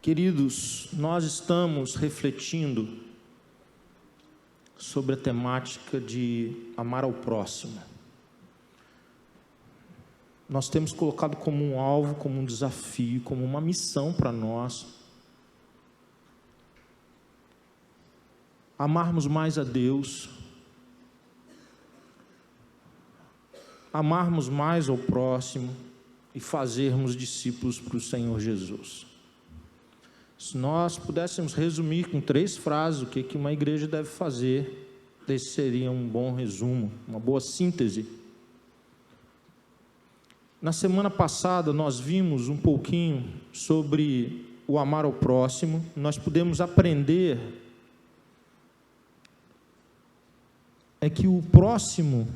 Queridos, nós estamos refletindo sobre a temática de amar ao próximo. Nós temos colocado como um alvo, como um desafio, como uma missão para nós, amarmos mais a Deus, amarmos mais ao próximo e fazermos discípulos para o Senhor Jesus. Se nós pudéssemos resumir com 3 frases o que uma igreja deve fazer, esse seria um bom resumo, uma boa síntese. Na semana passada nós vimos um pouquinho sobre o amar ao próximo. Nós pudemos aprender que o próximo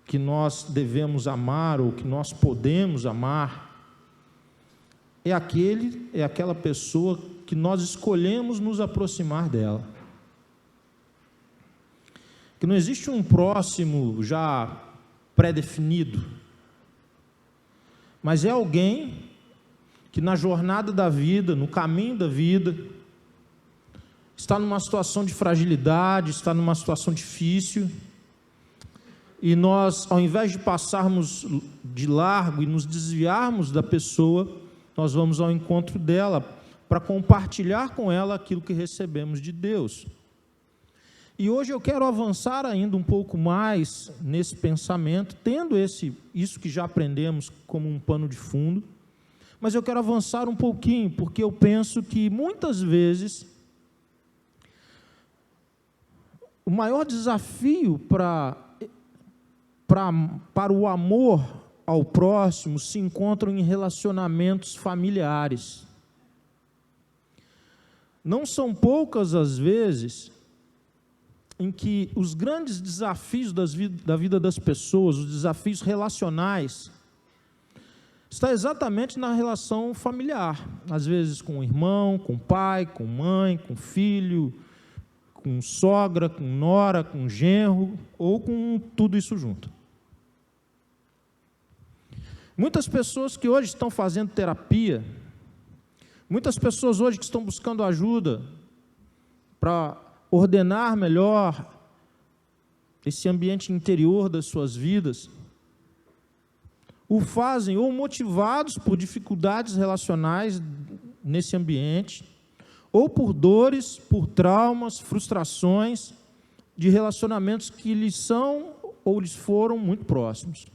que nós devemos amar ou que nós podemos amar é aquela pessoa que nós escolhemos nos aproximar dela. Que não existe um próximo já pré-definido, mas é alguém que na jornada da vida, no caminho da vida, está numa situação de fragilidade, está numa situação difícil, e nós, ao invés de passarmos de largo e nos desviarmos da pessoa, nós vamos ao encontro dela para compartilhar com ela aquilo que recebemos de Deus. E hoje eu quero avançar ainda um pouco mais nesse pensamento, tendo isso que já aprendemos como um pano de fundo, mas eu quero avançar um pouquinho, porque eu penso que muitas vezes o maior desafio para o amor ao próximo se encontram em relacionamentos familiares. Não são poucas as vezes em que os grandes desafios da vida das pessoas, os desafios relacionais, está exatamente na relação familiar, às vezes com o irmão, com o pai, com mãe, com filho, com sogra, com nora, com genro, ou com tudo isso junto. Muitas pessoas que hoje estão fazendo terapia, muitas pessoas hoje que estão buscando ajuda para ordenar melhor esse ambiente interior das suas vidas, o fazem ou motivados por dificuldades relacionais nesse ambiente, ou por dores, por traumas, frustrações de relacionamentos que lhes são ou lhes foram muito próximos.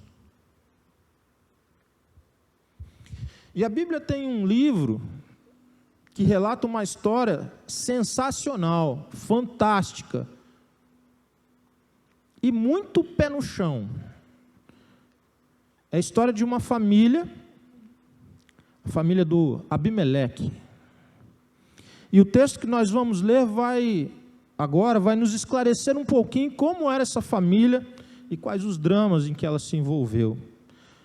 E a Bíblia tem um livro que relata uma história sensacional, fantástica e muito pé no chão. É a história de uma família, a família do Abimeleque. E o texto que nós vamos ler vai nos esclarecer um pouquinho como era essa família e quais os dramas em que ela se envolveu.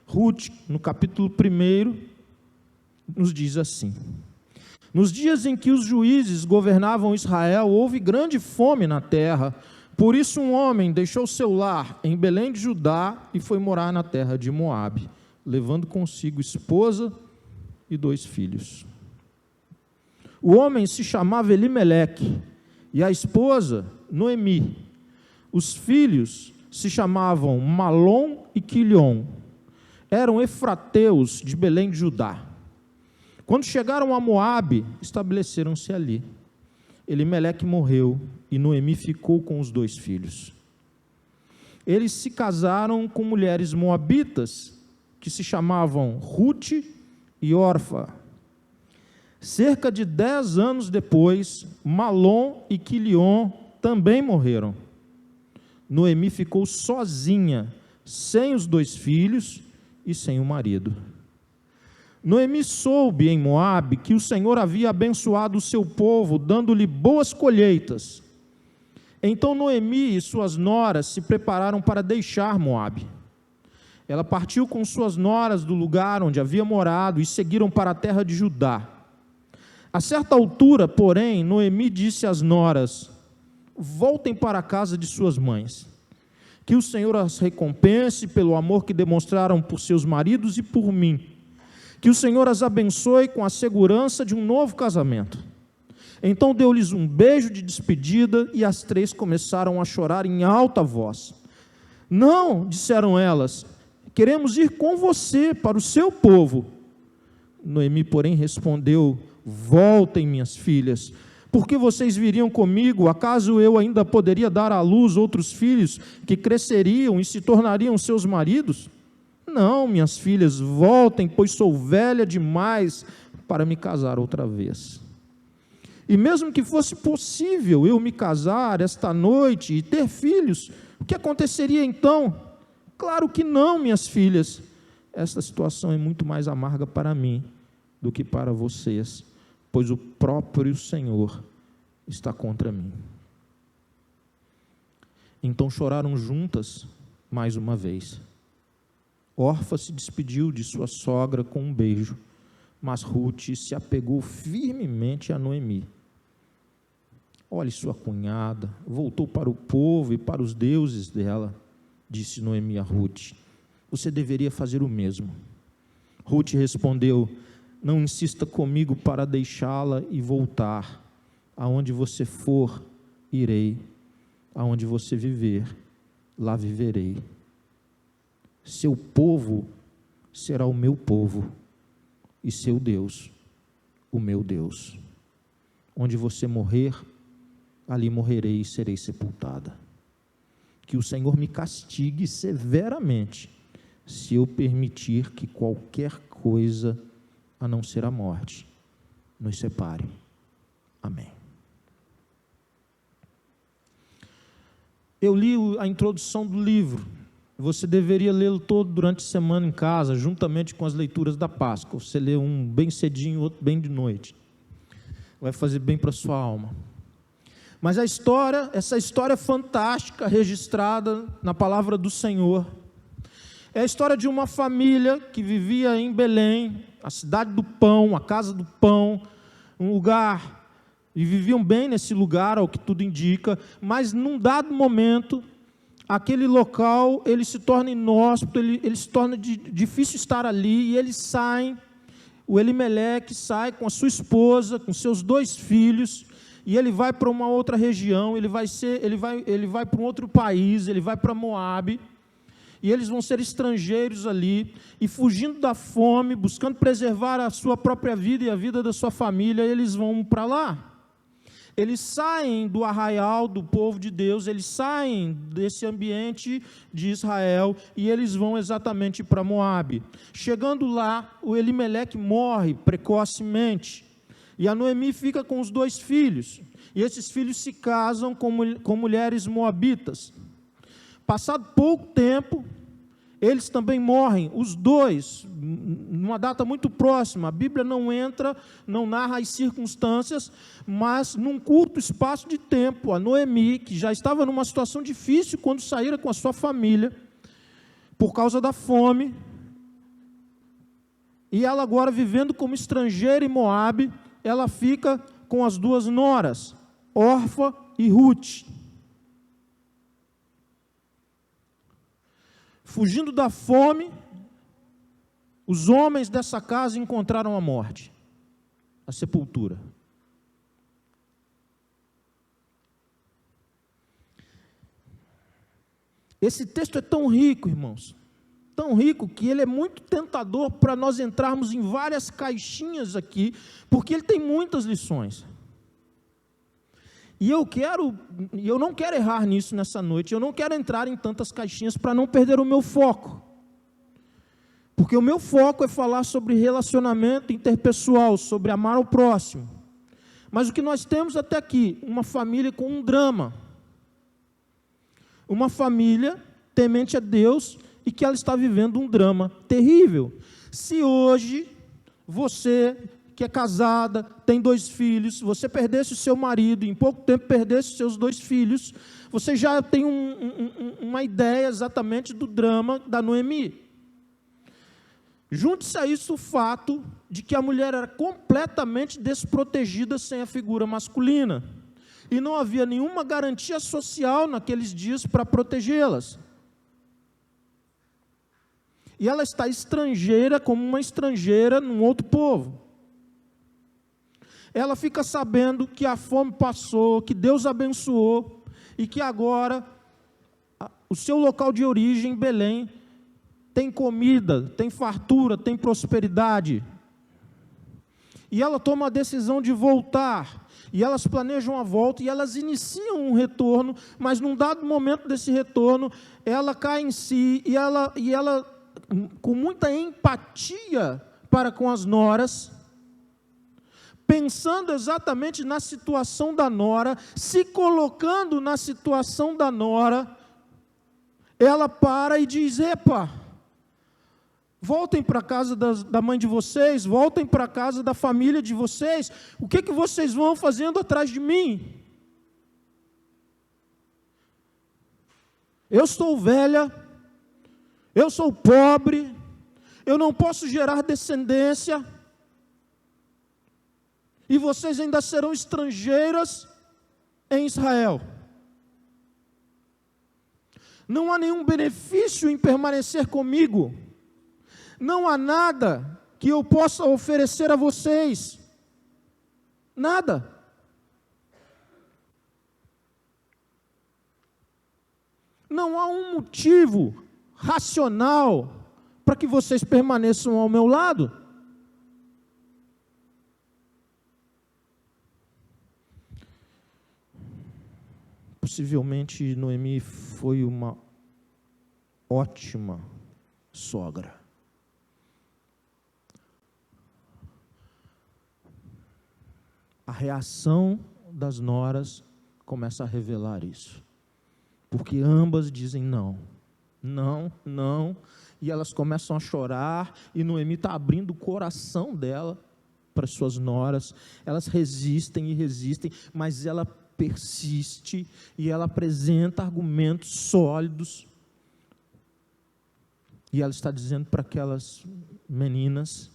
Ruth, no capítulo 1, nos diz assim: nos dias em que os juízes governavam Israel, houve grande fome na terra. Por isso um homem deixou seu lar em Belém de Judá e foi morar na terra de Moabe, levando consigo esposa e 2 filhos. O homem se chamava Elimeleque e a esposa Noemi. Os filhos se chamavam Malom e Quilion. Eram efrateus de Belém de Judá. Quando chegaram a Moabe, estabeleceram-se ali. Elimeleque morreu e Noemi ficou com os 2 filhos. Eles se casaram com mulheres moabitas que se chamavam Ruth e Orfa. Cerca de 10 anos depois, Malom e Quilion também morreram. Noemi ficou sozinha, sem os 2 filhos e sem o marido. Noemi soube em Moabe que o Senhor havia abençoado o seu povo, dando-lhe boas colheitas. Então Noemi e suas noras se prepararam para deixar Moabe. Ela partiu com suas noras do lugar onde havia morado e seguiram para a terra de Judá. A certa altura, porém, Noemi disse às noras: voltem para a casa de suas mães. Que o Senhor as recompense pelo amor que demonstraram por seus maridos e por mim. Que o Senhor as abençoe com a segurança de um novo casamento. Então deu-lhes um beijo de despedida e as três começaram a chorar em alta voz. Não, disseram elas, queremos ir com você para o seu povo. Noemi, porém, respondeu, voltem, minhas filhas, porque vocês viriam comigo? Acaso eu ainda poderia dar à luz outros filhos que cresceriam e se tornariam seus maridos? Não, minhas filhas, voltem, pois sou velha demais para me casar outra vez. E mesmo que fosse possível eu me casar esta noite e ter filhos, o que aconteceria então? Claro que não, minhas filhas. Esta situação é muito mais amarga para mim do que para vocês, pois o próprio Senhor está contra mim. Então choraram juntas mais uma vez. Orfa se despediu de sua sogra com um beijo, mas Ruth se apegou firmemente a Noemi. Olhe, sua cunhada voltou para o povo e para os deuses dela, disse Noemi a Ruth. Você deveria fazer o mesmo. Ruth respondeu, não insista comigo para deixá-la e voltar. Aonde você for, irei. Aonde você viver, lá viverei. Seu povo será o meu povo, e seu Deus, o meu Deus. Onde você morrer, ali morrerei e serei sepultada. Que o Senhor me castigue severamente, se eu permitir que qualquer coisa, a não ser a morte, nos separe. Amém. Eu li a introdução do livro. Você deveria lê-lo todo durante a semana em casa, juntamente com as leituras da Páscoa. Você lê um bem cedinho, outro bem de noite. Vai fazer bem para a sua alma. Mas essa história fantástica, registrada na palavra do Senhor, é a história de uma família que vivia em Belém, a cidade do pão, a casa do pão, um lugar, e viviam bem nesse lugar, ao que tudo indica, mas num dado momento, aquele local, ele se torna inóspito, ele se torna difícil estar ali, e eles saem, o Elimeleque sai com a sua esposa, com seus 2 filhos, e ele vai para uma outra região, ele vai para um outro país, ele vai para Moabe, e eles vão ser estrangeiros ali, e fugindo da fome, buscando preservar a sua própria vida e a vida da sua família, eles vão para lá. Eles saem do arraial do povo de Deus, eles saem desse ambiente de Israel, e eles vão exatamente para Moabe. Chegando lá, o Elimeleque morre precocemente, e a Noemi fica com os 2 filhos, e esses filhos se casam com mulheres moabitas. Passado pouco tempo, eles também morrem, os 2, numa data muito próxima. A Bíblia não narra as circunstâncias, mas num curto espaço de tempo, a Noemi, que já estava numa situação difícil quando saíra com a sua família, por causa da fome, e ela agora vivendo como estrangeira em Moabe, ela fica com as 2 noras, Orfa e Ruth. Fugindo da fome, os homens dessa casa encontraram a morte, a sepultura. Esse texto é tão rico, irmãos, tão rico, que ele é muito tentador para nós entrarmos em várias caixinhas aqui, porque ele tem muitas lições. E eu não quero errar nisso nessa noite, eu não quero entrar em tantas caixinhas para não perder o meu foco. Porque o meu foco é falar sobre relacionamento interpessoal, sobre amar ao próximo. Mas o que nós temos até aqui, uma família com um drama. Uma família temente a Deus e que ela está vivendo um drama terrível. Se hoje você que é casada, tem 2 filhos, você perdesse o seu marido, em pouco tempo perdesse os seus 2 filhos, você já tem uma ideia exatamente do drama da Noemi. Junte-se a isso o fato de que a mulher era completamente desprotegida sem a figura masculina, e não havia nenhuma garantia social naqueles dias para protegê-las. e ela está estrangeira, como uma estrangeira num outro povo. Ela fica sabendo que a fome passou, que Deus abençoou, e que agora o seu local de origem, Belém, tem comida, tem fartura, tem prosperidade. E ela toma a decisão de voltar, e elas planejam a volta, e elas iniciam um retorno, mas num dado momento desse retorno, ela cai em si, e ela com muita empatia para com as noras, pensando exatamente na situação da nora, se colocando na situação da nora, ela para e diz: epa, voltem para a casa da mãe de vocês, voltem para a casa da família de vocês, o que vocês vão fazendo atrás de mim? Eu estou velha, eu sou pobre, eu não posso gerar descendência, e vocês ainda serão estrangeiras em Israel. Não há nenhum benefício em permanecer comigo. Não há nada que eu possa oferecer a vocês. Nada. Não há um motivo racional para que vocês permaneçam ao meu lado. Possivelmente Noemi foi uma ótima sogra. A reação das noras começa a revelar isso. Porque ambas dizem não, não, não. E elas começam a chorar, e Noemi está abrindo o coração dela para as suas noras. Elas resistem e resistem, mas ela persiste, e ela apresenta argumentos sólidos, e ela está dizendo para aquelas meninas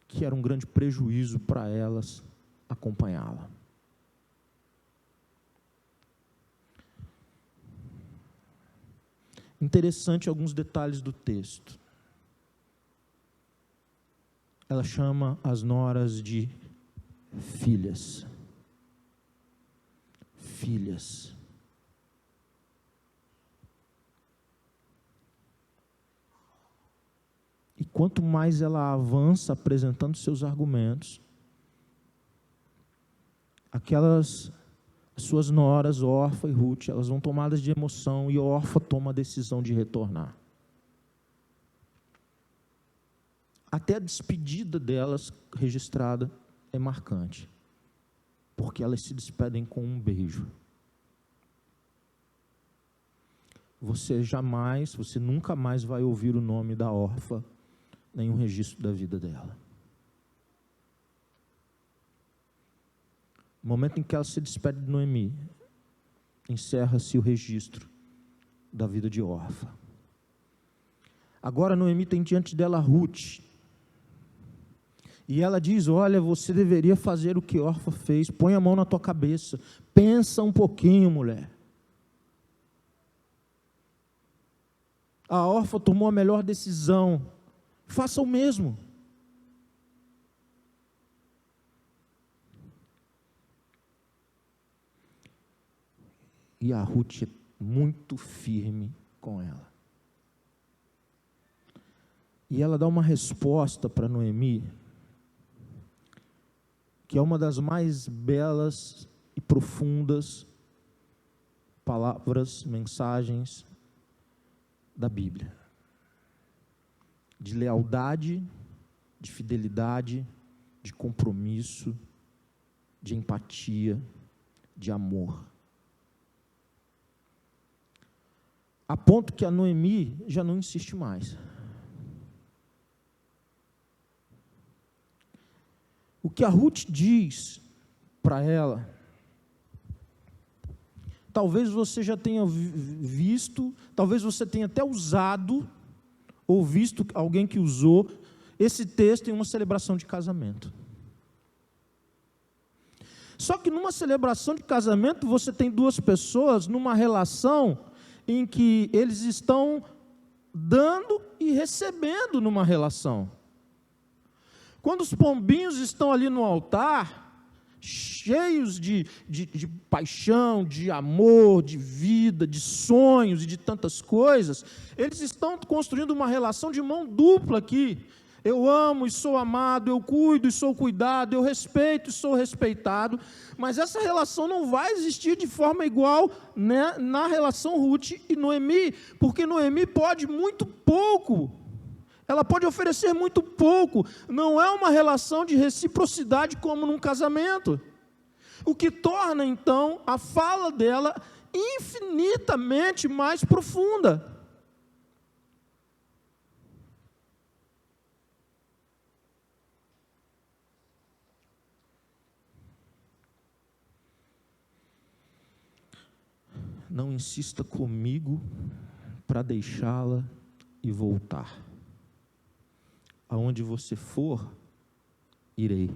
que era um grande prejuízo para elas acompanhá-la. Interessante alguns detalhes do texto. Ela chama as noras de filhas. Filhas. E quanto mais ela avança apresentando seus argumentos, aquelas suas noras, Orfa e Ruth, elas vão tomadas de emoção, e Orfa toma a decisão de retornar. Até a despedida delas, registrada, é marcante, porque elas se despedem com um beijo. Você nunca mais vai ouvir o nome da Orfa, nem um registro da vida dela. No momento em que ela se despede de Noemi, encerra-se o registro da vida de Orfa. Agora Noemi tem diante dela Ruth, e ela diz: olha, você deveria fazer o que Orfa fez, põe a mão na tua cabeça, pensa um pouquinho, mulher. A Orfa tomou a melhor decisão, faça o mesmo. E a Ruth é muito firme com ela. E ela dá uma resposta para Noemi, que é uma das mais belas e profundas palavras, mensagens da Bíblia. De lealdade, de fidelidade, de compromisso, de empatia, de amor. A ponto que a Noemi já não insiste mais. O que a Ruth diz para ela, talvez você já tenha visto, talvez você tenha até usado, ou visto alguém que usou esse texto em uma celebração de casamento. Só que numa celebração de casamento, você tem duas pessoas numa relação em que eles estão dando e recebendo numa relação. Quando os pombinhos estão ali no altar, cheios de paixão, de amor, de vida, de sonhos e de tantas coisas, eles estão construindo uma relação de mão dupla aqui. Eu amo e sou amado, eu cuido e sou cuidado, eu respeito e sou respeitado, mas essa relação não vai existir de forma igual, né, na relação Ruth e Noemi, porque Noemi pode muito pouco, ela pode oferecer muito pouco, não é uma relação de reciprocidade como num casamento, o que torna então a fala dela infinitamente mais profunda. Não insista comigo para deixá-la e voltar. Aonde você for, irei.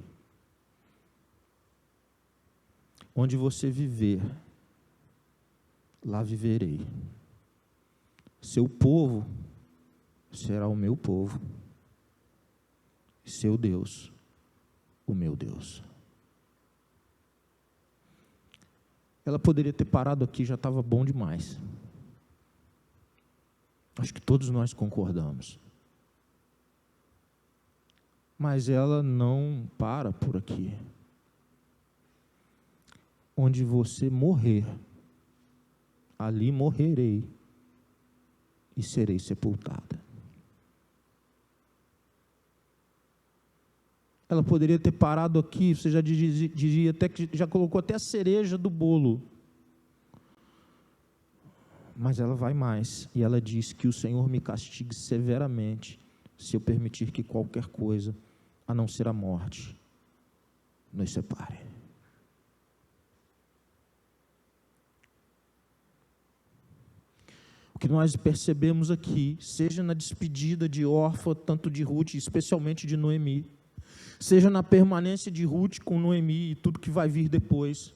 Onde você viver, lá viverei. Seu povo será o meu povo. Seu Deus, o meu Deus. Ela poderia ter parado aqui, já estava bom demais. Acho que todos nós concordamos. Mas ela não para por aqui. Onde você morrer, ali morrerei e serei sepultada. Ela poderia ter parado aqui, você já diria até que já colocou até a cereja do bolo. Mas ela vai mais, e ela diz que o Senhor me castigue severamente, se eu permitir que qualquer coisa, a não ser a morte, nos separe. O que nós percebemos aqui, seja na despedida de Orfa, tanto de Ruth, especialmente de Noemi, seja na permanência de Ruth com Noemi e tudo que vai vir depois,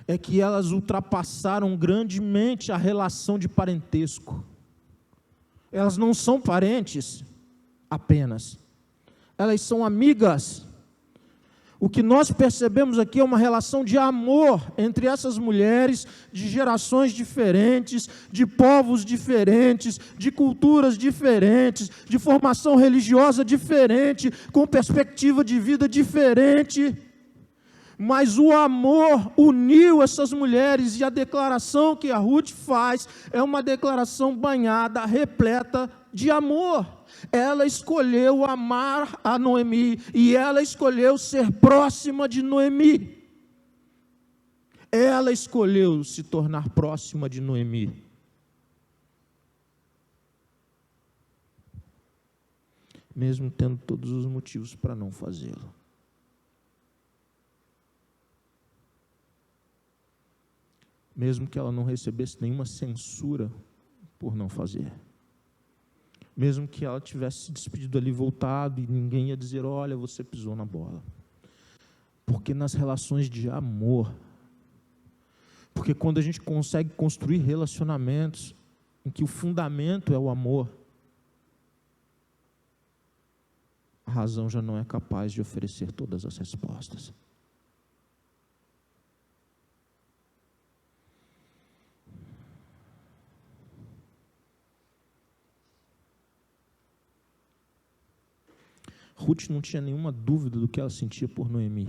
é que elas ultrapassaram grandemente a relação de parentesco. Elas não são parentes apenas, elas são amigas. O que nós percebemos aqui é uma relação de amor entre essas mulheres, de gerações diferentes, de povos diferentes, de culturas diferentes, de formação religiosa diferente, com perspectiva de vida diferente. Mas o amor uniu essas mulheres, e a declaração que a Ruth faz é uma declaração banhada, repleta de amor. Ela escolheu amar a Noemi, e ela escolheu ser próxima de Noemi. Ela escolheu se tornar próxima de Noemi. Mesmo tendo todos os motivos para não fazê-lo. Mesmo que ela não recebesse nenhuma censura por não fazer. Mesmo que ela tivesse se despedido ali, voltado, e ninguém ia dizer, olha, você pisou na bola. Porque nas relações de amor, porque quando a gente consegue construir relacionamentos em que o fundamento é o amor, a razão já não é capaz de oferecer todas as respostas. Ruth não tinha nenhuma dúvida do que ela sentia por Noemi.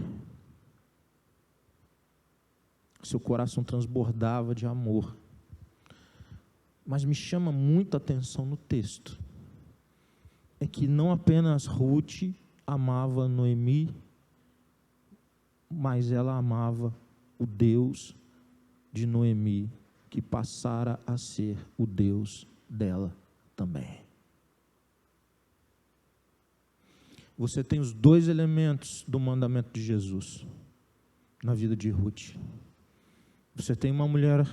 Seu coração transbordava de amor. Mas me chama muita atenção no texto, é que não apenas Ruth amava Noemi, mas ela amava o Deus de Noemi, que passara a ser o Deus dela também. Você tem os dois elementos do mandamento de Jesus na vida de Ruth. Você tem uma mulher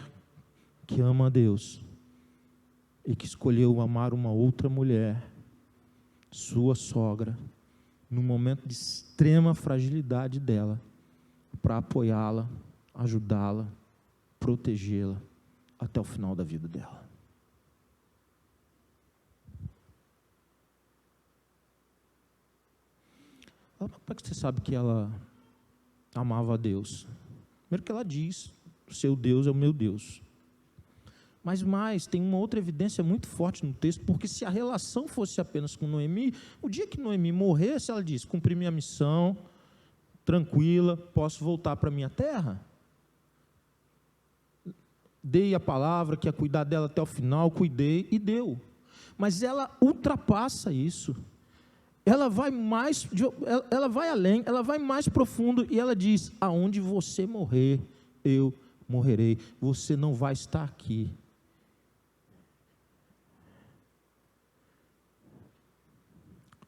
que ama a Deus e que escolheu amar uma outra mulher, sua sogra, no momento de extrema fragilidade dela, para apoiá-la, ajudá-la, protegê-la até o final da vida dela. Como é que você sabe que ela amava a Deus? Primeiro que ela diz, o seu Deus é o meu Deus. Mas mais, tem uma outra evidência muito forte no texto, porque se a relação fosse apenas com Noemi, o dia que Noemi morresse, ela diz, cumpri minha missão, tranquila, posso voltar para a minha terra. Dei a palavra que ia cuidar dela até o final, cuidei e deu. Mas ela ultrapassa isso. Ela vai mais, ela vai além, ela vai mais profundo e ela diz, aonde você morrer, eu morrerei. Você não vai estar aqui.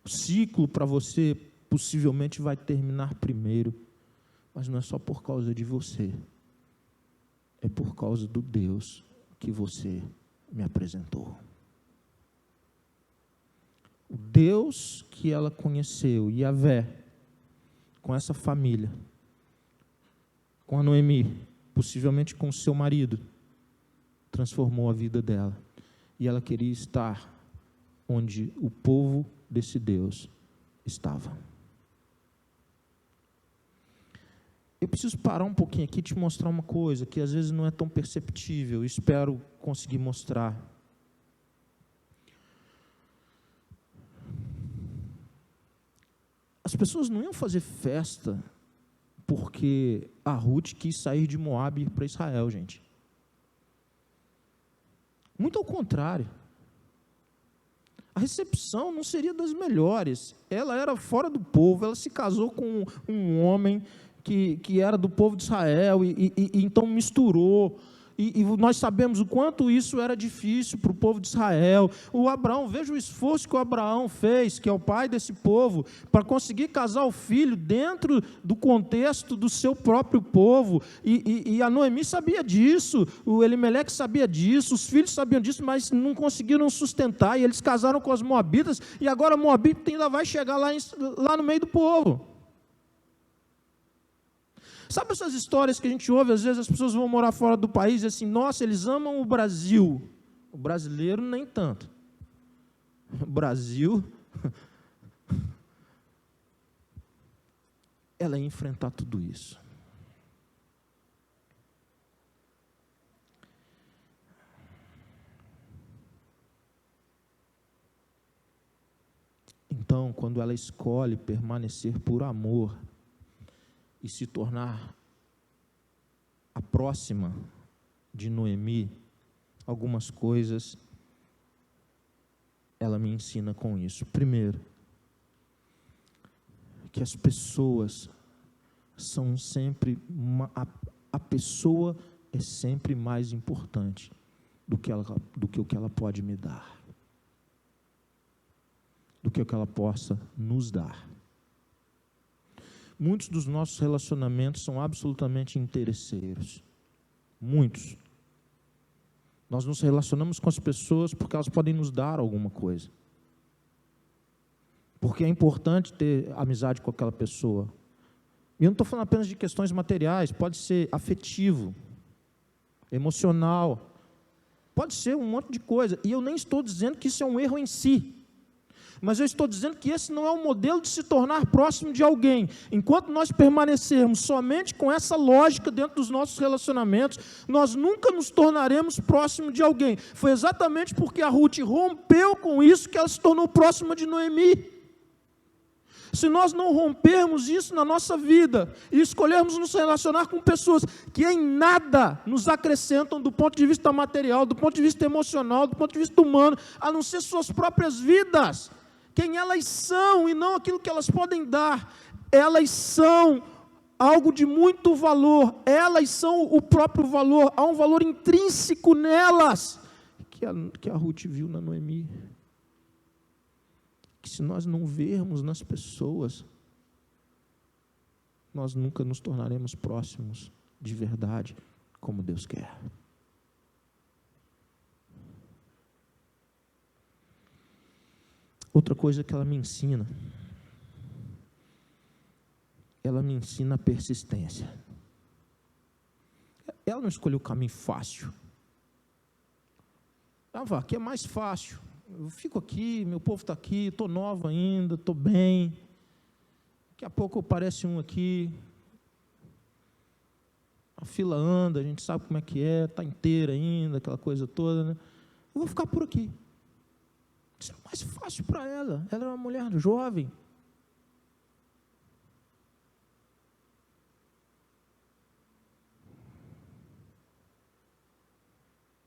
O ciclo para você possivelmente vai terminar primeiro, mas não é só por causa de você, é por causa do Deus que você me apresentou. O Deus que ela conheceu, Yahvé, com essa família, com a Noemi, possivelmente com o seu marido, transformou a vida dela, e ela queria estar onde o povo desse Deus estava. Eu preciso parar um pouquinho aqui e te mostrar uma coisa que às vezes não é tão perceptível, espero conseguir mostrar. As pessoas não iam fazer festa porque a Ruth quis sair de Moabe e ir para Israel, gente. Muito ao contrário. A recepção não seria das melhores. Ela era fora do povo, ela se casou com um homem que era do povo de Israel, e então misturou. E nós sabemos o quanto isso era difícil para o povo de Israel. O Abraão, veja o esforço que o Abraão fez, que é o pai desse povo, para conseguir casar o filho dentro do contexto do seu próprio povo. E a Noemi sabia disso, o Elimeleque sabia disso, os filhos sabiam disso, mas não conseguiram sustentar, e eles casaram com as moabitas, e agora Moabita ainda vai chegar lá no meio do povo. Sabe essas histórias que a gente ouve, às vezes as pessoas vão morar fora do país e assim, nossa, eles amam o Brasil. O brasileiro nem tanto. O Brasil, ela ia enfrentar tudo isso. Então, quando ela escolhe permanecer por amor, e se tornar a próxima de Noemi, algumas coisas ela me ensina com isso. Primeiro, que as pessoas são sempre, a pessoa é sempre mais importante do que o que ela pode me dar, do que o que ela possa nos dar. Muitos dos nossos relacionamentos são absolutamente interesseiros. Muitos. Nós nos relacionamos com as pessoas porque elas podem nos dar alguma coisa. Porque é importante ter amizade com aquela pessoa. E eu não estou falando apenas de questões materiais, pode ser afetivo, emocional, pode ser um monte de coisa. E eu nem estou dizendo que isso é um erro em si. Mas eu estou dizendo que esse não é o modelo de se tornar próximo de alguém. Enquanto nós permanecermos somente com essa lógica dentro dos nossos relacionamentos, nós nunca nos tornaremos próximo de alguém. Foi exatamente porque a Ruth rompeu com isso que ela se tornou próxima de Noemi. Se nós não rompermos isso na nossa vida e escolhermos nos relacionar com pessoas que em nada nos acrescentam do ponto de vista material, do ponto de vista emocional, do ponto de vista humano, a não ser suas próprias vidas, quem elas são e não aquilo que elas podem dar, elas são algo de muito valor, elas são o próprio valor, há um valor intrínseco nelas, que a Ruth viu na Noemi. Que se nós não vermos nas pessoas, nós nunca nos tornaremos próximos de verdade, como Deus quer. Outra coisa que ela me ensina a persistência. Ela não escolheu o caminho fácil. Ela fala, aqui é mais fácil. Eu fico aqui, meu povo está aqui, estou nova ainda, estou bem. Daqui a pouco aparece um aqui, a fila anda, a gente sabe como é que é, está inteira ainda, aquela coisa toda, né? Eu vou ficar por aqui. Isso é mais fácil para ela. Ela é uma mulher jovem.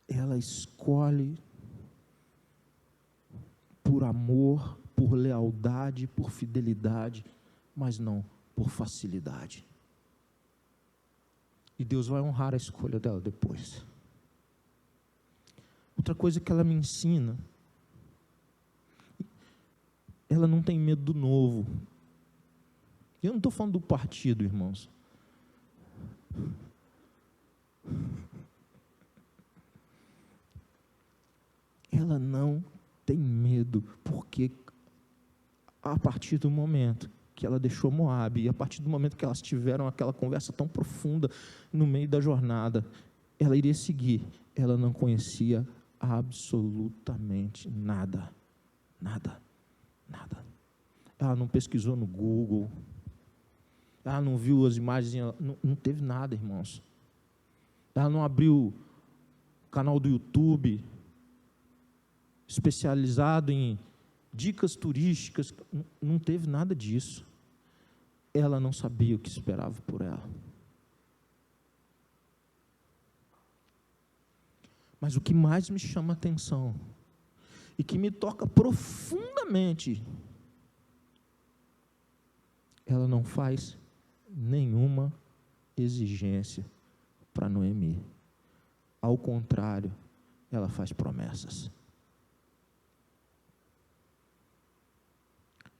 Ela escolhe por amor, por lealdade, por fidelidade, mas não por facilidade. E Deus vai honrar a escolha dela depois. Outra coisa que ela me ensina, ela não tem medo do novo. Eu não estou falando do partido, irmãos. Ela não tem medo, porque a partir do momento que ela deixou Moabe, e a partir do momento que elas tiveram aquela conversa tão profunda no meio da jornada, ela iria seguir. Ela não conhecia absolutamente nada. Nada. Nada. Ela não pesquisou no Google. Ela não viu as imagens. Não teve nada, irmãos. Ela não abriu o canal do YouTube especializado em dicas turísticas. Não teve nada disso. Ela não sabia o que esperava por ela. Mas o que mais me chama a atenção e que me toca profundamente, ela não faz nenhuma exigência para Noemi. Ao contrário, ela faz promessas.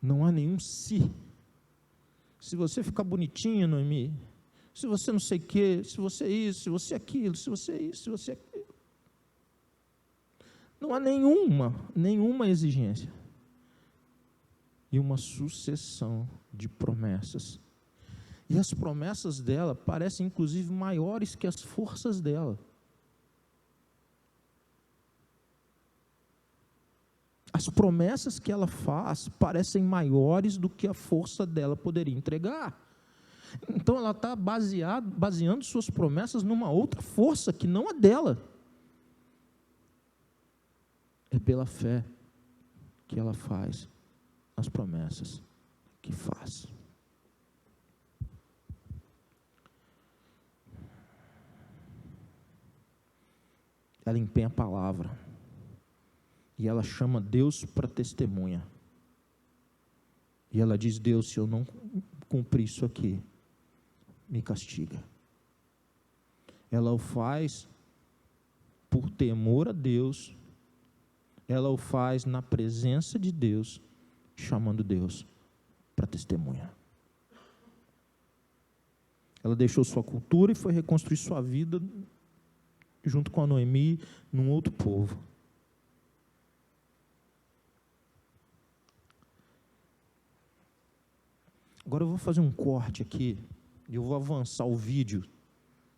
Não há nenhum se. Se você ficar bonitinha, Noemi, se você não sei o quê, se você isso, se você aquilo, se você isso, se você aquilo. Não há nenhuma exigência. E uma sucessão de promessas. E as promessas dela parecem, inclusive, maiores que as forças dela. As promessas que ela faz parecem maiores do que a força dela poderia entregar. Então, ela está baseando suas promessas numa outra força que não a dela. É pela fé que ela faz as promessas que faz. Ela empenha a palavra. E ela chama Deus para testemunha. E ela diz: Deus, se eu não cumprir isso aqui, me castiga. Ela o faz por temor a Deus. Ela o faz na presença de Deus, chamando Deus para testemunha. Ela deixou sua cultura e foi reconstruir sua vida junto com a Noemi num outro povo. Agora eu vou fazer um corte aqui, e eu vou avançar o vídeo,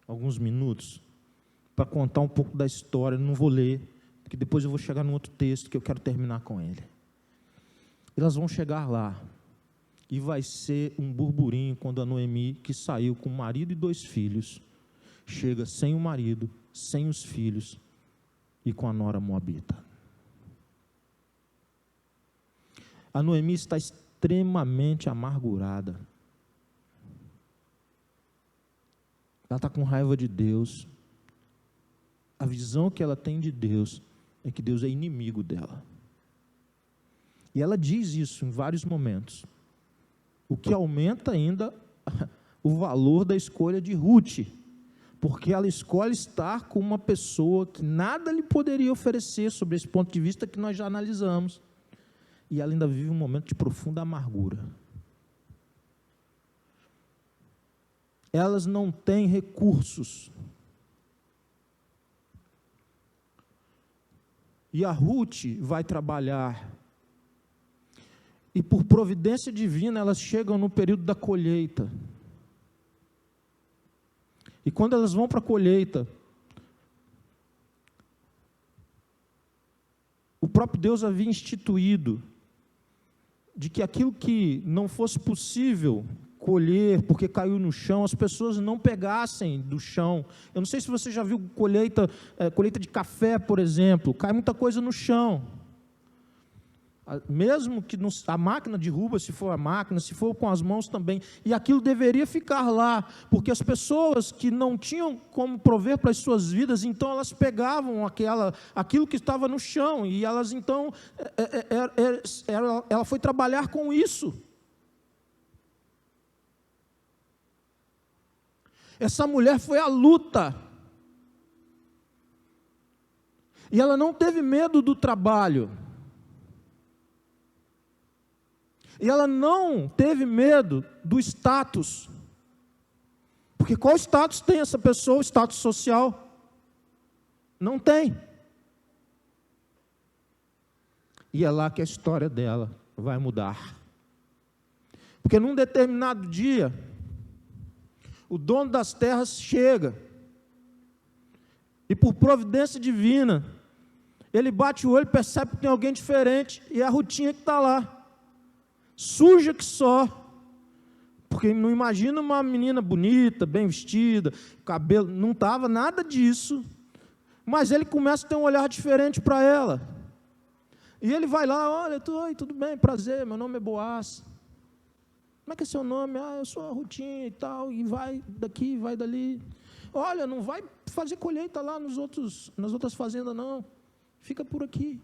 alguns minutos, para contar um pouco da história. Não vou ler, porque depois eu vou chegar num outro texto que eu quero terminar com ele. Elas vão chegar lá, e vai ser um burburinho quando a Noemi, que saiu com o marido e 2 filhos, chega sem o marido, sem os filhos, e com a nora moabita. A Noemi está extremamente amargurada. Ela está com raiva de Deus. A visão que ela tem de Deus é que Deus é inimigo dela. E ela diz isso em vários momentos, o que aumenta ainda o valor da escolha de Ruth, porque ela escolhe estar com uma pessoa que nada lhe poderia oferecer, sobre esse ponto de vista que nós já analisamos. E ela ainda vive um momento de profunda amargura. Elas não têm recursos. E a Ruth vai trabalhar. E por providência divina, elas chegam no período da colheita. E quando elas vão para a colheita, o próprio Deus havia instituído de que aquilo que não fosse possível colher, porque caiu no chão, as pessoas não pegassem do chão. Eu não sei se você já viu colheita de café, por exemplo, cai muita coisa no chão. Mesmo que a máquina derruba, se for a máquina, se for com as mãos também, e aquilo deveria ficar lá, porque as pessoas que não tinham como prover para as suas vidas, então elas pegavam aquilo que estava no chão, e elas então, ela foi trabalhar com isso. Essa mulher foi à luta, e ela não teve medo do trabalho, e ela não teve medo do status, porque qual status tem essa pessoa? O status social? Não tem. E é lá que a história dela vai mudar, porque num determinado dia, o dono das terras chega, e por providência divina, ele bate o olho, percebe que tem alguém diferente, e é a Rutinha que está lá, suja que só, porque não imagina uma menina bonita, bem vestida, cabelo, não estava nada disso, mas ele começa a ter um olhar diferente para ela, e ele vai lá, olha, oi, tudo bem, prazer, meu nome é Boaz, como é que é seu nome? Eu sou a Rutinha e tal, e vai daqui, vai dali, olha, não vai fazer colheita lá nas outras fazendas não, fica por aqui.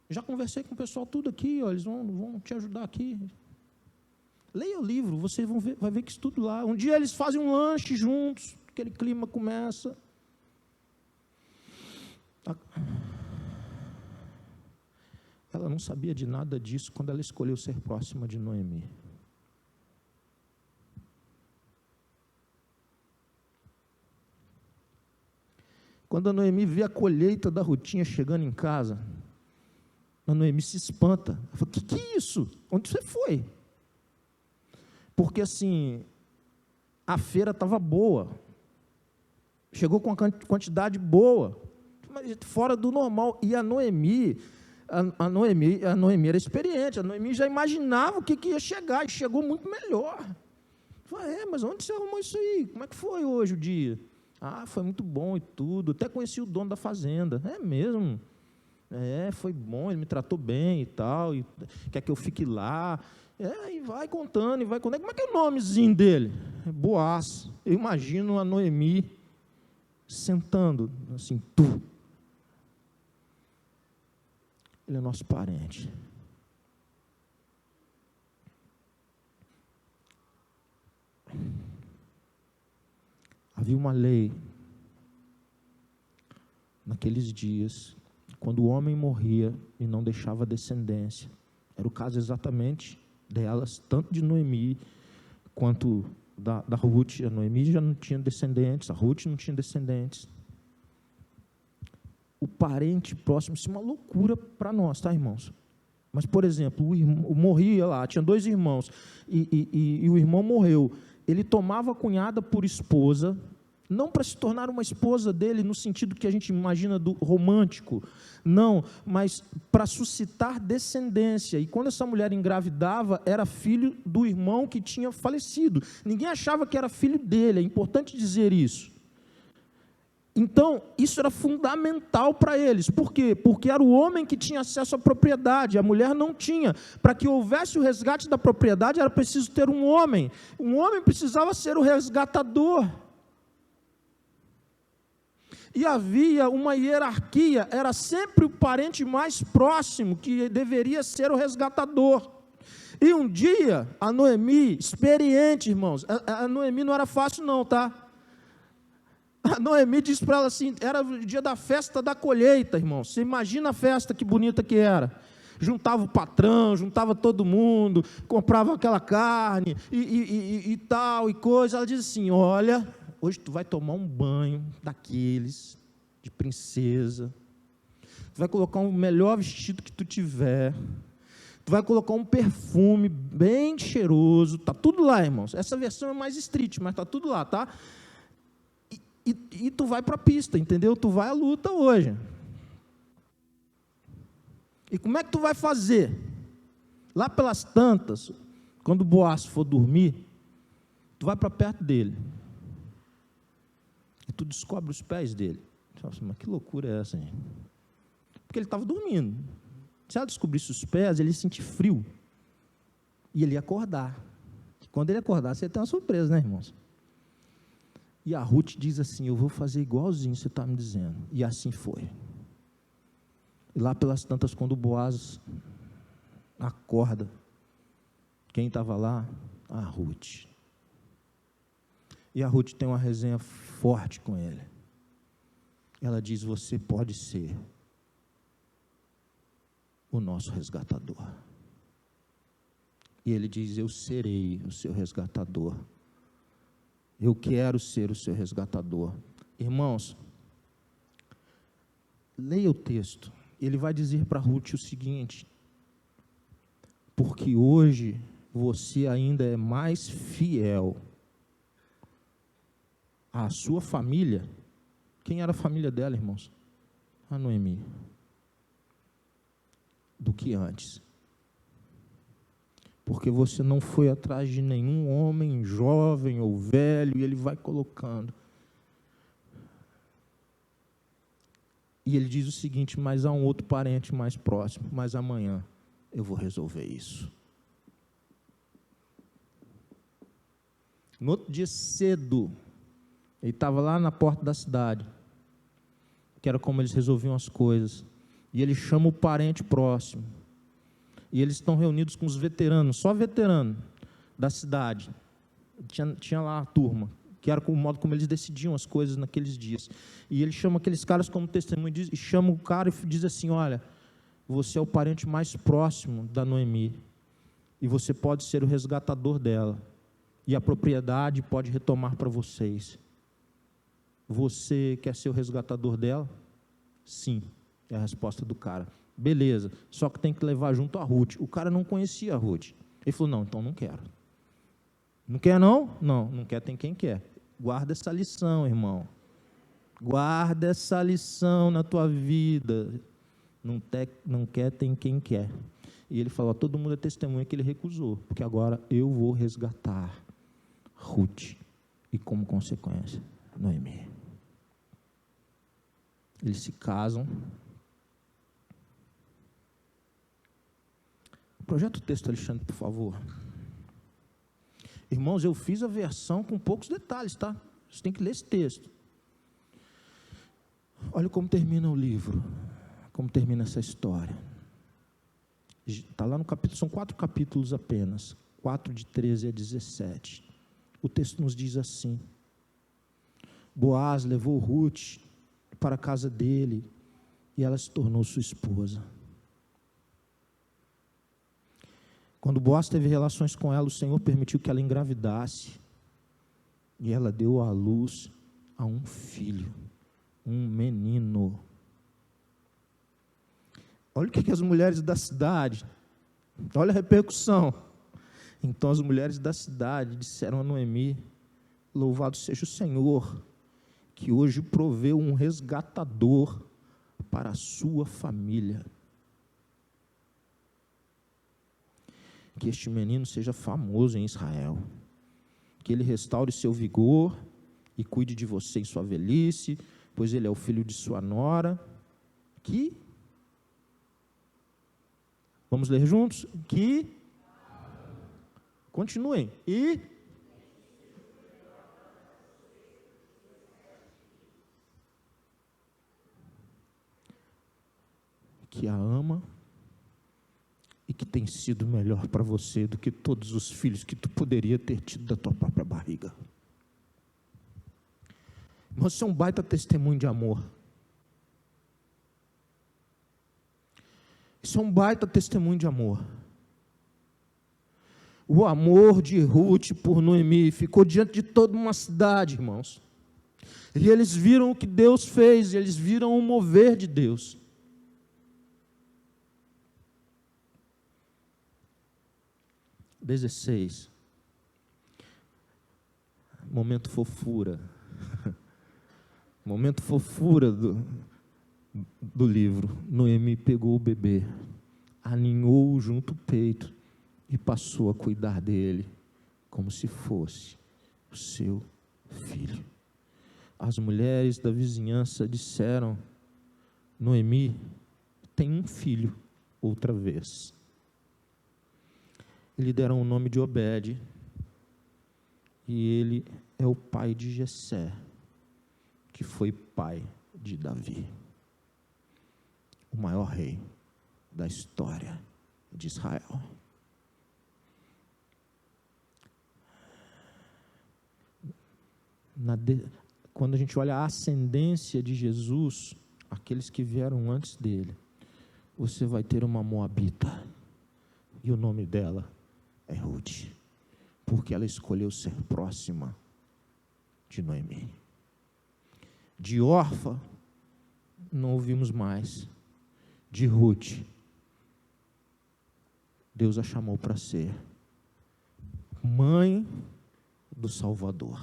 Já conversei com o pessoal tudo aqui, ó, eles vão te ajudar aqui. Leia o livro, você vai ver que isso tudo lá. Um dia eles fazem um lanche juntos, aquele clima começa. Ela não sabia de nada disso quando ela escolheu ser próxima de Noemi. Quando a Noemi vê a colheita da Rutinha chegando em casa, a Noemi se espanta. Ela fala, que é isso? Onde você foi? Porque assim, a feira estava boa. Chegou com uma quantidade boa, mas fora do normal. E a Noemi era experiente. A Noemi já imaginava o que ia chegar, e chegou muito melhor. Falei, mas onde você arrumou isso aí? Como é que foi hoje o dia? Foi muito bom e tudo. Até conheci o dono da fazenda. É mesmo? Foi bom, ele me tratou bem e tal, e quer que eu fique lá, e vai contando, e vai contando. Como é que é o nomezinho dele? Boaz. Eu imagino a Noemi sentando, assim, ele é nosso parente. Havia uma lei, naqueles dias, quando o homem morria e não deixava descendência. Era o caso exatamente delas, tanto de Noemi quanto da Ruth. A Noemi já não tinha descendentes, a Ruth não tinha descendentes. O parente próximo, isso é uma loucura para nós, tá, irmãos? Mas, por exemplo, o irmão morria lá, tinha 2 irmãos, e o irmão morreu. Ele tomava a cunhada por esposa, não para se tornar uma esposa dele no sentido que a gente imagina do romântico, não, mas para suscitar descendência. E quando essa mulher engravidava, era filho do irmão que tinha falecido. Ninguém achava que era filho dele, é importante dizer isso. Então, isso era fundamental para eles. Por quê? Porque era o homem que tinha acesso à propriedade, a mulher não tinha. Para que houvesse o resgate da propriedade, era preciso ter um homem. Um homem precisava ser o resgatador. E havia uma hierarquia, era sempre o parente mais próximo que deveria ser o resgatador. E um dia, a Noemi, experiente, irmãos, a Noemi não era fácil não, tá? A Noemi disse para ela assim, era o dia da festa da colheita, irmãos. Você imagina a festa, que bonita que era. Juntava o patrão, juntava todo mundo, comprava aquela carne e tal, e coisa. Ela diz assim, olha, hoje tu vai tomar um banho daqueles, de princesa. Tu vai colocar o melhor vestido que tu tiver. Tu vai colocar um perfume bem cheiroso. Está tudo lá, irmãos. Essa versão é mais street, mas está tudo lá, tá? E tu vai para a pista, entendeu? Tu vai à luta hoje. E como é que tu vai fazer? Lá pelas tantas, quando Boaz for dormir, tu vai para perto dele. E tu descobre os pés dele. Tu fala assim, mas que loucura é essa, hein? Porque ele estava dormindo. Se ela descobrisse os pés, ele ia sentir frio. E ele ia acordar. E quando ele acordar, você tem uma surpresa, né, irmãos? E a Ruth diz assim, eu vou fazer igualzinho você está me dizendo. E assim foi. E lá pelas tantas, quando o Boaz acorda, quem estava lá? A Ruth. E a Ruth tem uma resenha forte com ele. Ela diz, você pode ser o nosso resgatador. E ele diz, eu serei o seu resgatador. Eu quero ser o seu resgatador. Irmãos, leia o texto. Ele vai dizer para Ruth o seguinte, porque hoje você ainda é mais fiel à sua família. Quem era a família dela, irmãos? A Noemi. Do que antes. Porque você não foi atrás de nenhum homem jovem ou velho, e ele vai colocando. E ele diz o seguinte, mas há um outro parente mais próximo, mas amanhã eu vou resolver isso. No outro dia cedo, ele estava lá na porta da cidade, que era como eles resolviam as coisas, e ele chama o parente próximo, e eles estão reunidos com os veteranos, só veterano da cidade, tinha lá a turma, que era o modo como eles decidiam as coisas naqueles dias, e ele chama aqueles caras como testemunho, e chama o cara e diz assim, olha, você é o parente mais próximo da Noemi, e você pode ser o resgatador dela, e a propriedade pode retomar para vocês. Você quer ser o resgatador dela? Sim, é a resposta do cara. Beleza, só que tem que levar junto a Ruth. O cara não conhecia a Ruth. Ele falou, não, então não quero. Não quer não? Não, não quer, tem quem quer. Guarda essa lição, irmão. Guarda essa lição na tua vida. Não quer, tem quem quer. E ele falou, todo mundo é testemunha que ele recusou, porque agora eu vou resgatar Ruth. E como consequência, Noemi. Eles se casam. Projeta o texto, Alexandre, por favor. Irmãos, eu fiz a versão com poucos detalhes, tá? Você tem que ler esse texto. Olha como termina o livro, como termina essa história. Está lá no capítulo, são 4 capítulos apenas, 4 de 13 a 17. O texto nos diz assim, Boaz levou Ruth para a casa dele, e ela se tornou sua esposa. Quando Boaz teve relações com ela, o Senhor permitiu que ela engravidasse, e ela deu à luz a um filho, um menino. Olha o que as mulheres da cidade, olha a repercussão. Então as mulheres da cidade disseram a Noemi, louvado seja o Senhor, que hoje proveu um resgatador para a sua família. Que este menino seja famoso em Israel, que ele restaure seu vigor e cuide de você em sua velhice, pois ele é o filho de sua nora, que, vamos ler juntos? Que, continuem, e que a ama e que tem sido melhor para você do que todos os filhos que tu poderia ter tido da tua própria barriga. Você é um baita testemunho de amor. Isso é um baita testemunho de amor. O amor de Ruth por Noemi ficou diante de toda uma cidade, irmãos. E eles viram o que Deus fez, e eles viram o mover de Deus. XVI. Momento fofura. Momento fofura do livro. Noemi pegou o bebê, aninhou-o junto ao peito e passou a cuidar dele como se fosse o seu filho. As mulheres da vizinhança disseram: Noemi tem um filho outra vez. E lhe deram o nome de Obed, e ele é o pai de Jessé, que foi pai de Davi, o maior rei da história de Israel. Quando a gente olha a ascendência de Jesus, aqueles que vieram antes dele, você vai ter uma moabita, e o nome dela é Ruth, porque ela escolheu ser próxima de Noemi. De Orfa, não ouvimos mais. De Ruth, Deus a chamou para ser mãe do Salvador.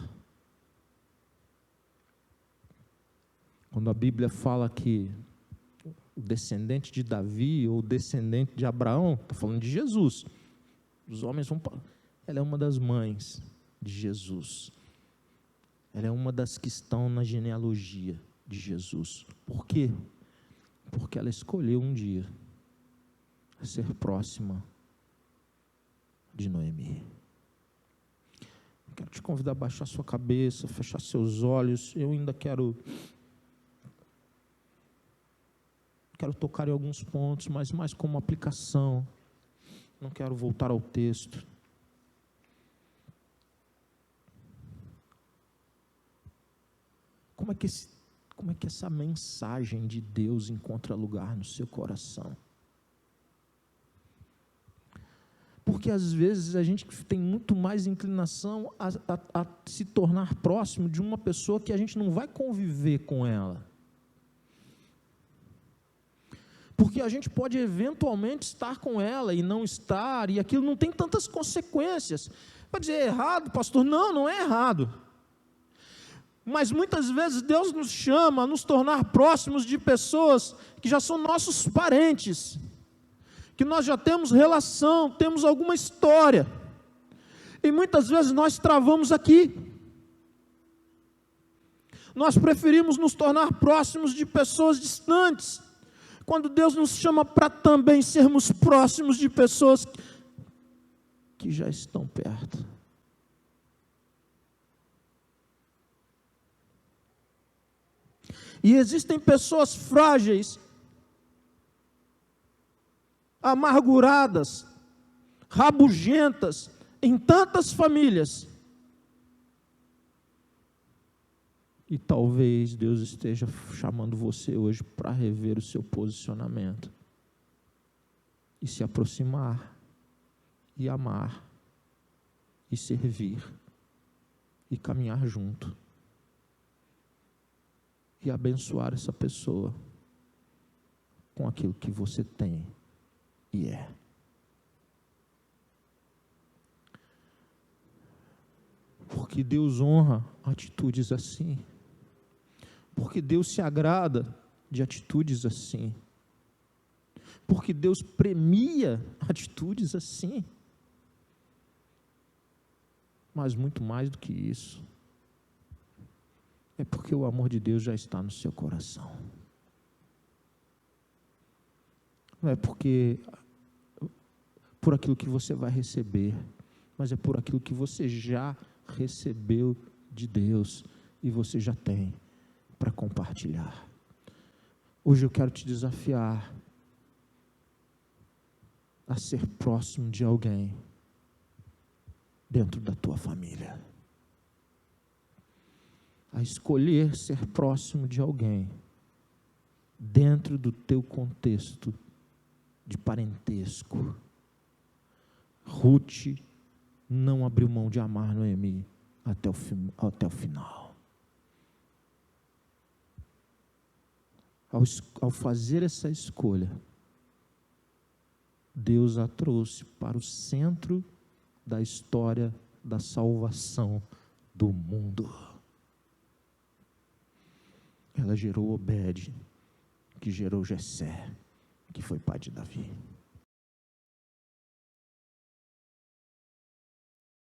Quando a Bíblia fala que o descendente de Davi, ou o descendente de Abraão, está falando de Jesus. Os homens vão... Ela é uma das mães de Jesus. Ela é uma das que estão na genealogia de Jesus. Por quê? Porque ela escolheu um dia ser próxima de Noemi. Quero te convidar a baixar sua cabeça, fechar seus olhos. Eu ainda quero tocar em alguns pontos, mas mais como aplicação. Não quero voltar ao texto. Como é que essa mensagem de Deus encontra lugar no seu coração? Porque às vezes a gente tem muito mais inclinação a se tornar próximo de uma pessoa que a gente não vai conviver com ela. Porque a gente pode eventualmente estar com ela e não estar, e aquilo não tem tantas consequências. Pode dizer, é errado, pastor? Não, não é errado. Mas muitas vezes Deus nos chama a nos tornar próximos de pessoas que já são nossos parentes, que nós já temos relação, temos alguma história, e muitas vezes nós travamos aqui. Nós preferimos nos tornar próximos de pessoas distantes, quando Deus nos chama para também sermos próximos de pessoas que já estão perto. E existem pessoas frágeis, amarguradas, rabugentas, em tantas famílias. E talvez Deus esteja chamando você hoje para rever o seu posicionamento. E se aproximar, e amar, e servir, e caminhar junto. E abençoar essa pessoa com aquilo que você tem e é. Porque Deus honra atitudes assim. Porque Deus se agrada de atitudes assim. Porque Deus premia atitudes assim. Mas muito mais do que isso, é porque o amor de Deus já está no seu coração. Não é porque por aquilo que você vai receber, mas é por aquilo que você já recebeu de Deus e você já tem para compartilhar. Hoje eu quero te desafiar a ser próximo de alguém dentro da tua família. A escolher ser próximo de alguém dentro do teu contexto de parentesco. Ruth não abriu mão de amar Noemi até o final. Ao fazer essa escolha, Deus a trouxe para o centro da história da salvação do mundo. Ela gerou Obed, que gerou Jessé, que foi pai de Davi.